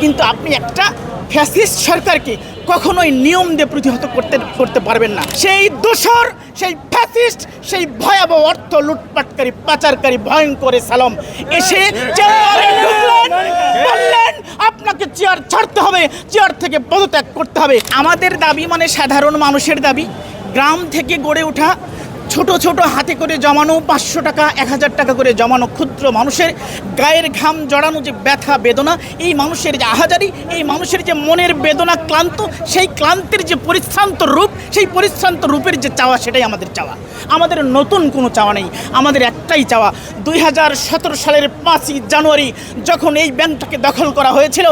কিন্তু আপনি একটা ফ্যাসিস্ট সরকারকে কখনোই নিয়ম দিয়ে প্রতিহত করতে পারবেন না। সেই দোসর, সেই ফ্যাসিস্ট, সেই ভয়াবহ অর্থ লুটপাটকারী পাচারকারী ভয়ঙ্কর সালাম এসে চেয়ারে ঢুকলেন, বললেন আপনাকে চেয়ার ছাড়তে হবে, চেয়ার থেকে পদত্যাগ করতে হবে। আমাদের দাবি মানে সাধারণ মানুষের দাবি, গ্রাম থেকে গড়ে ওঠা ছোট ছোট হাতে করে জমানো 500 টাকা 1000 টাকা করে জমানো ক্ষুদ্র মানুষের গায়ের ঘাম জড়ানো যে ব্যথা বেদনা, এই মানুষের যে আহাজারি, এই মানুষের যে মনের বেদনা ক্লান্ত, সেই ক্লান্তির যে পরিশ্রান্ত রূপ, সেই পরিশ্রান্ত রূপের যে চাওয়া, সেটাই আমাদের চাওয়া। আমাদের নতুন কোনো চাওয়া নেই, আমাদের একটাই চাওয়া। 2017 সালের 5ই জানুয়ারি যখন এই ব্যাংকটাকে দখল করা হয়েছিল,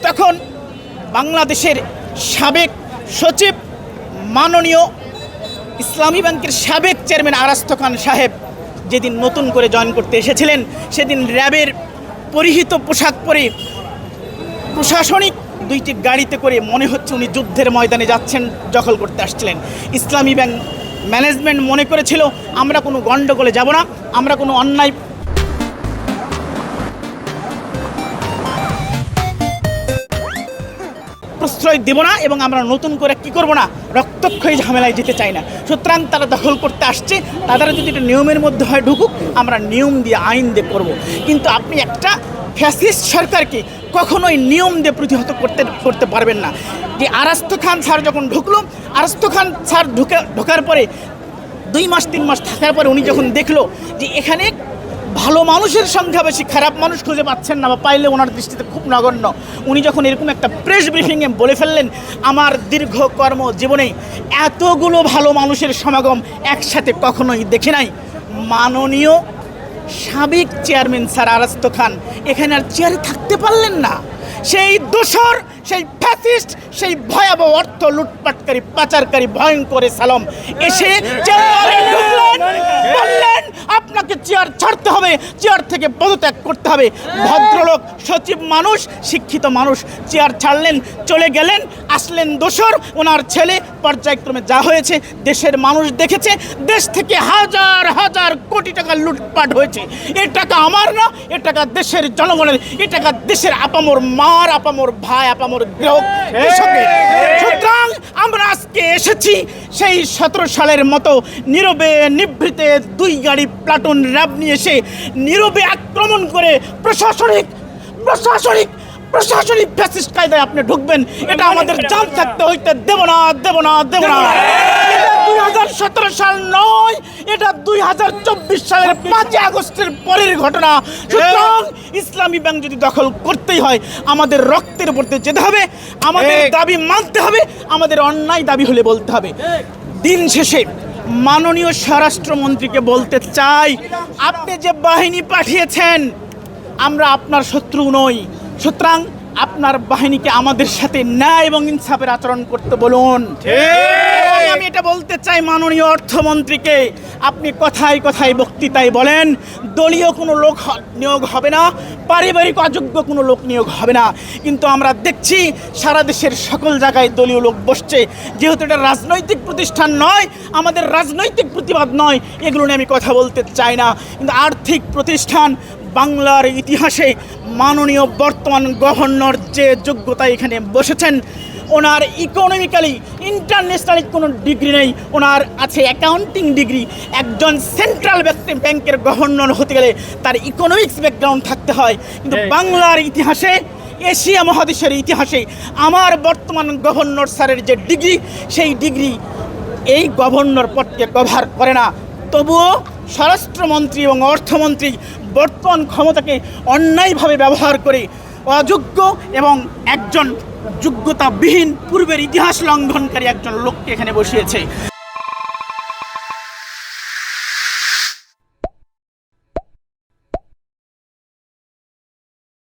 তখন বাংলাদেশের সাবেক সচিব মাননীয় ইসলামী ব্যাংকের সাবেক চেয়ারম্যান আরাস্তু খান সাহেব যেদিন নতুন করে জয়েন করতে এসেছিলেন, সেদিন র্যাবের পরিহিত পোশাক পরে প্রশাসনিক 2টি গাড়িতে করে মনে হচ্ছে উনি যুদ্ধের ময়দানে যাচ্ছেন, দখল করতে আসছিলেন। ইসলামী ব্যাংক ম্যানেজমেন্ট মনে করেছিল আমরা কোনো গণ্ডগোলে যাব না, আমরা কোনো অন্যায় প্রশ্রয় দেব না, এবং আমরা নতুন করে কি করব না, রক্তক্ষয়ী ঝামেলায় যেতে চাই না। সুতরাং তারা দখল করতে আসছে, তারা যদি এটা নিয়মের মধ্যে হয় ঢুকুক, আমরা নিয়ম দিয়ে আইন দিয়ে করব। কিন্তু আপনি একটা ফ্যাসিস্ট সরকারকে কখনোই নিয়ম দিয়ে প্রতিহত করতে পারবেন না। যে আরাস্তু খান স্যার যখন ঢুকলো, আরাস্তু খান স্যার ঢোকার পরে 2 মাস 3 মাস থাকার পরে উনি যখন দেখলো যে এখানে ভালো মানুষের সংখ্যা বেশি, খারাপ মানুষ খুঁজে পাচ্ছেন না, বা পাইলে ওনার দৃষ্টিতে খুব নগণ্য, উনি যখন এরকম একটা প্রেস ব্রিফিংয়ে বলে ফেললেন, আমার দীর্ঘ কর্মজীবনে এতগুলো ভালো মানুষের সমাগম একসাথে কখনোই দেখি নাই। মাননীয় সাবেক চেয়ারম্যান স্যার আরাস্তু খান এখানে আর চেয়ারে থাকতে পারলেন না। সেই দোসর, সেই ফ্যাসিস্ট, সেই ভয়াবহ অর্থ লুটপাটকারী পাচারকারী ভয়ঙ্কর সালাম এসে চেয়ারে ঢুকলেন, বললেন আপনাকে চেয়ার ছাড়তে হবে, চেয়ার থেকে পদত্যাগ করতে হবে। ভদ্রলোক, সচিব মানুষ, শিক্ষিত মানুষ চেয়ার ছাড়লেন, চলে গেলেন। আসলেন দোসর, ওনার ছেলে। পর্যায়ক্রমে যা হয়েছে দেশের মানুষ দেখেছে। দেশ থেকে হাজার হাজার কোটি টাকা লুটপাট হয়েছে। এ টাকা আমার না, এ টাকা দেশের জনগণের, এ টাকা দেশের আপামর মার, আপামর ভাই, আপামর গ্রাহক কৃষকের। সুতরাং আমরা আজকে এসেছি সেই 17 সালের মতো নীরবে নিভৃতে 2 গাড়ি প্লাটুন র্যাব নিয়ে এসে নীরবে আক্রমণ করে প্রশাসনিক ফ্যাসিস্ট কায়দায় আপনি ঢুকবেন, এটা আমাদের জান থাকতে হইতে দেব না। 2017 সাল নয়, এটা 2024 সালের 5 আগস্টের পরের ঘটনা। সুতরাং ইসলামী ব্যাংক যদি দখল করতেই হয়, আমাদের রক্তের উপর দিয়ে যেতে হবে, আমাদের দাবি মানতে হবে, আমাদের অন্যায় দাবি হলে বলতে হবে। দিন শেষে মাননীয় স্বরাষ্ট্রমন্ত্রীকে বলতে চাই, আপনি যে বাহিনী পাঠিয়েছেন, আমরা আপনার শত্রু নই। সুতরাং আপনার বাহিনীকে আমাদের সাথে ন্যায় এবং ইনসাফের আচরণ করতে বলুন। আমি এটা বলতে চাই মাননীয় অর্থমন্ত্রীকে, আপনি কথায় কথায় বক্তৃতায় বলেন দলীয় কোনো লোক নিয়োগ হবে না, পারিবারিক অযোগ্য কোনো লোক নিয়োগ হবে না, কিন্তু আমরা দেখছি সারা দেশের সকল জায়গায় দলীয় লোক বসছে। যেহেতু এটা রাজনৈতিক প্রতিষ্ঠান নয়, আমাদের রাজনৈতিক প্রতিবাদ নয়, এগুলো নিয়ে আমি কথা বলতে চাই না, কিন্তু আর্থিক প্রতিষ্ঠান। বাংলার ইতিহাসে মাননীয় বর্তমান গভর্নর যে যোগ্যতা এখানে বসেছেন, ওনার ইকোনমিক্যালি ইন্টারন্যাশনাল কোনো ডিগ্রি নেই, ওনার আছে অ্যাকাউন্টিং ডিগ্রি। একজন সেন্ট্রাল ব্যাংকের গভর্নর হতে গেলে তার ইকোনমিক্স ব্যাকগ্রাউন্ড থাকতে হয়, কিন্তু বাংলার ইতিহাসে, এশিয়া মহাদেশের ইতিহাসে আমার বর্তমান গভর্নর স্যারের যে ডিগ্রি, সেই ডিগ্রি এই গভর্নর পদকে কভার করে না। তবুও স্বরাষ্ট্রমন্ত্রী এবং অর্থমন্ত্রী বর্তমান ক্ষমতাকে অন্যায়ভাবে ব্যবহার করে অযোগ্য এবং একজন যোগ্যতাবিহীন পূর্বের ইতিহাস লঙ্ঘনকারী একজন লোককে এখানে বসিয়েছে।